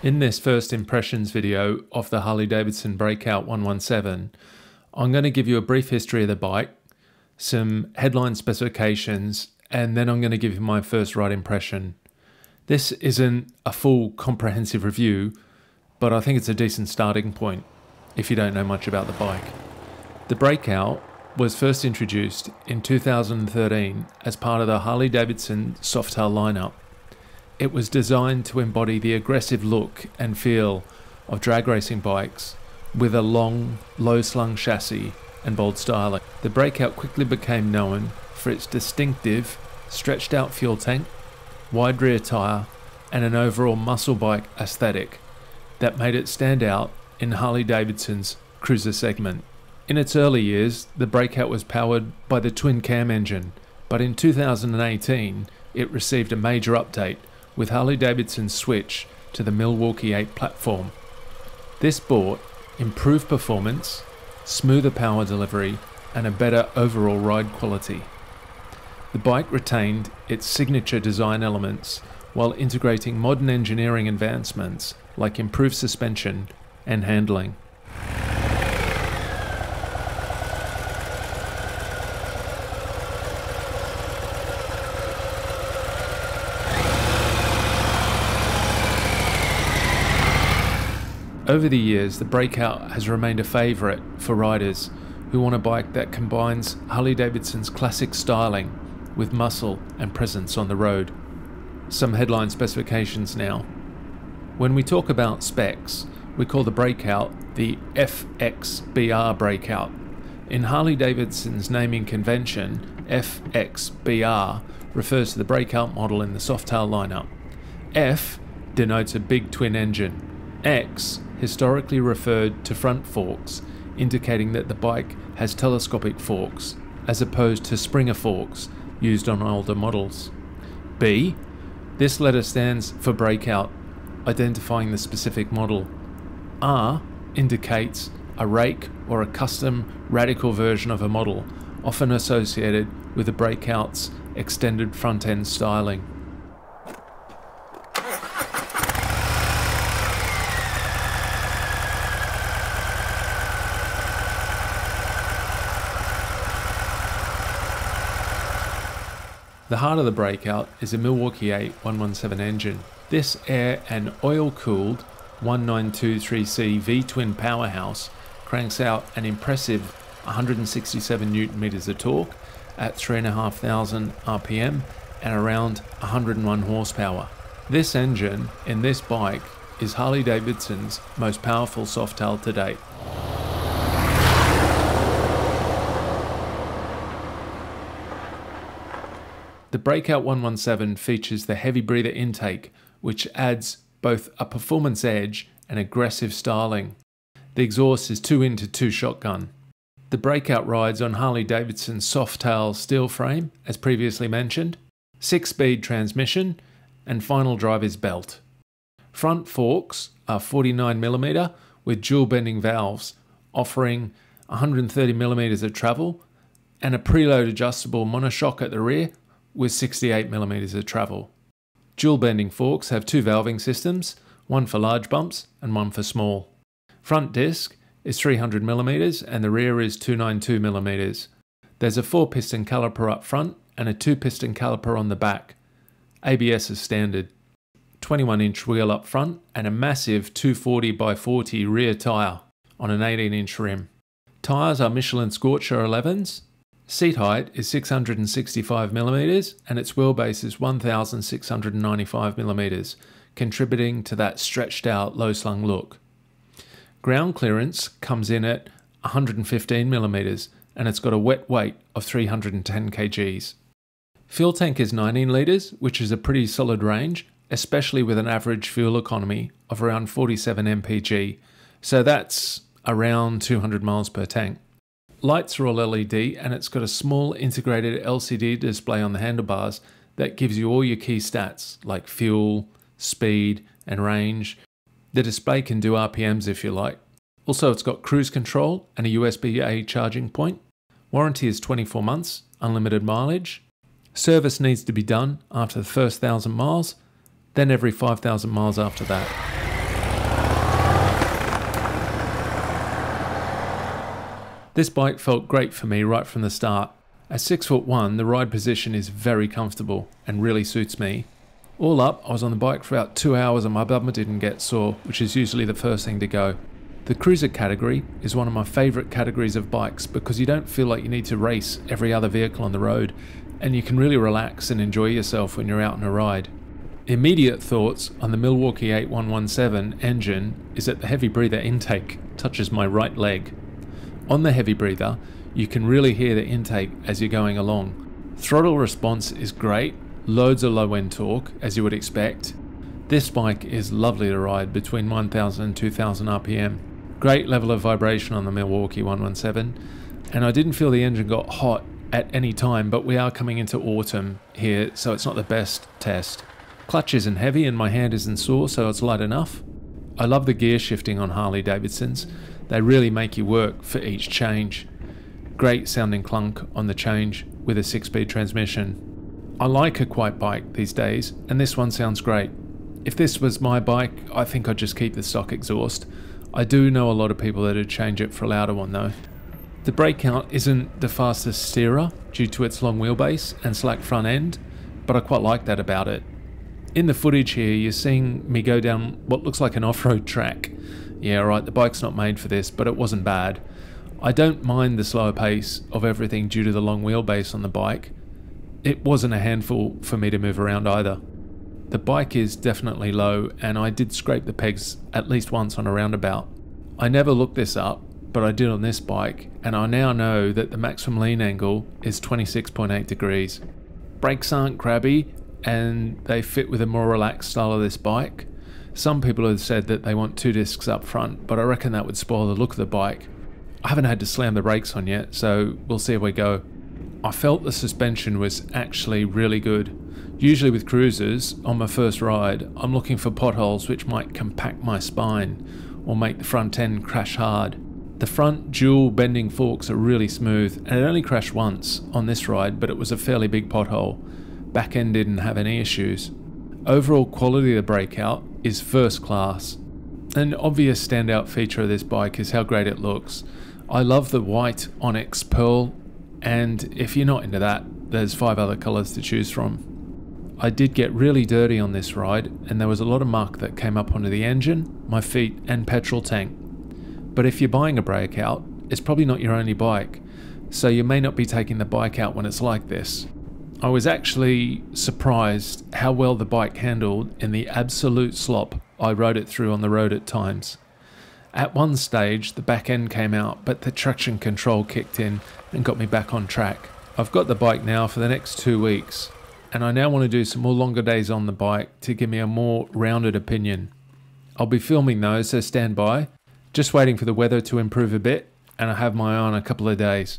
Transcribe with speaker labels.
Speaker 1: In this first impressions video of the Harley-Davidson Breakout 117, I'm going to give you a brief history of the bike, some headline specifications, and then I'm going to give you my first ride impression. This isn't a full comprehensive review, but I think it's a decent starting point if you don't know much about the bike. The Breakout was first introduced in 2013 as part of the Harley-Davidson Softail lineup. It was designed to embody the aggressive look and feel of drag racing bikes with a long, low-slung chassis and bold styling. The Breakout quickly became known for its distinctive, stretched-out fuel tank, wide rear tyre, and an overall muscle bike aesthetic that made it stand out in Harley-Davidson's cruiser segment. In its early years, the Breakout was powered by the twin-cam engine, but in 2018 it received a major update with Harley-Davidson's switch to the Milwaukee 8 platform. This brought improved performance, smoother power delivery, and a better overall ride quality. The bike retained its signature design elements while integrating modern engineering advancements like improved suspension and handling. Over the years, the Breakout has remained a favourite for riders who want a bike that combines Harley-Davidson's classic styling with muscle and presence on the road. Some headline specifications now. When we talk about specs, we call the Breakout the FXBR Breakout. In Harley-Davidson's naming convention, FXBR refers to the Breakout model in the Softail lineup. F denotes a big twin engine. X historically referred to front forks, indicating that the bike has telescopic forks, as opposed to Springer forks used on older models. B, this letter stands for Breakout, identifying the specific model. R indicates a rake or a custom radical version of a model, often associated with the Breakout's extended front-end styling. The heart of the Breakout is a Milwaukee 8 117 engine. This air and oil-cooled 1923C V-twin powerhouse cranks out an impressive 167 Nm of torque at 3,500 RPM and around 101 horsepower. This engine in this bike is Harley-Davidson's most powerful Softail to date. The Breakout 117 features the heavy breather intake, which adds both a performance edge and aggressive styling. The exhaust is 2-in-2 shotgun. The Breakout rides on Harley-Davidson's Softail steel frame, as previously mentioned, 6-speed transmission, and final drive is belt. Front forks are 49mm with dual bending valves, offering 130mm of travel, and a preload adjustable monoshock at the rear with 68mm of travel. Dual bending forks have two valving systems, one for large bumps and one for small. Front disc is 300mm and the rear is 292mm. There's a 4-piston caliper up front and a 2-piston caliper on the back. ABS is standard. 21-inch wheel up front and a massive 240x40 rear tyre on an 18-inch rim. Tyres are Michelin Scorcher 11s. Seat height is 665mm and its wheelbase is 1,695mm, contributing to that stretched out low-slung look. Ground clearance comes in at 115mm and it's got a wet weight of 310 kgs. Fuel tank is 19 litres, which is a pretty solid range, especially with an average fuel economy of around 47 mpg, so that's around 200 miles per tank. Lights are all LED and it's got a small integrated LCD display on the handlebars that gives you all your key stats like fuel, speed and range. The display can do RPMs if you like. Also, it's got cruise control and a USB-A charging point. Warranty is 24 months, unlimited mileage. Service needs to be done after the first 1,000 miles, then every 5,000 miles after that. This bike felt great for me right from the start. At 6'1", the ride position is very comfortable and really suits me. All up, I was on the bike for about 2 hours and my bum didn't get sore, which is usually the first thing to go. The cruiser category is one of my favourite categories of bikes because you don't feel like you need to race every other vehicle on the road, and you can really relax and enjoy yourself when you're out on a ride. Immediate thoughts on the Milwaukee 8117 engine is that the heavy breather intake touches my right leg. On the heavy breather, you can really hear the intake as you're going along. Throttle response is great, loads of low end torque as you would expect. This bike is lovely to ride between 1000 and 2000 RPM. Great level of vibration on the Milwaukee 117, and I didn't feel the engine got hot at any time, but we are coming into autumn here, so it's not the best test. Clutch isn't heavy and my hand isn't sore, so it's light enough. I love the gear shifting on Harley Davidsons. They really make you work for each change. Great sounding clunk on the change with a 6-speed transmission. I like a quiet bike these days, and this one sounds great. If this was my bike, I think I'd just keep the stock exhaust. I do know a lot of people that would change it for a louder one though. The Breakout isn't the fastest steerer due to its long wheelbase and slack front end, but I quite like that about it. In the footage here, you're seeing me go down what looks like an off-road track. Yeah, right, the bike's not made for this, but it wasn't bad. I don't mind the slower pace of everything due to the long wheelbase on the bike. It wasn't a handful for me to move around either. The bike is definitely low, and I did scrape the pegs at least once on a roundabout. I never looked this up, but I did on this bike, and I now know that the maximum lean angle is 26.8 degrees. Brakes aren't crabby, and they fit with a more relaxed style of this bike. Some people have said that they want 2 discs up front, but I reckon that would spoil the look of the bike. I haven't had to slam the brakes on yet, so we'll see how we go. I felt the suspension was actually really good. Usually with cruisers, on my first ride, I'm looking for potholes which might compact my spine or make the front end crash hard. The front dual bending forks are really smooth, and it only crashed once on this ride, but it was a fairly big pothole. Back end didn't have any issues. Overall quality of the Breakout is first class. An obvious standout feature of this bike is how great it looks. I love the white onyx pearl, and if you're not into that, there's 5 other colours to choose from. I did get really dirty on this ride, and there was a lot of muck that came up onto the engine, my feet and petrol tank. But if you're buying a Breakout, it's probably not your only bike, so you may not be taking the bike out when it's like this. I was actually surprised how well the bike handled in the absolute slop I rode it through on the road at times. At one stage the back end came out, but the traction control kicked in and got me back on track. I've got the bike now for the next 2 weeks, and I now want to do some more longer days on the bike to give me a more rounded opinion. I'll be filming those, so stand by. Just waiting for the weather to improve a bit, and I have my eye on a couple of days.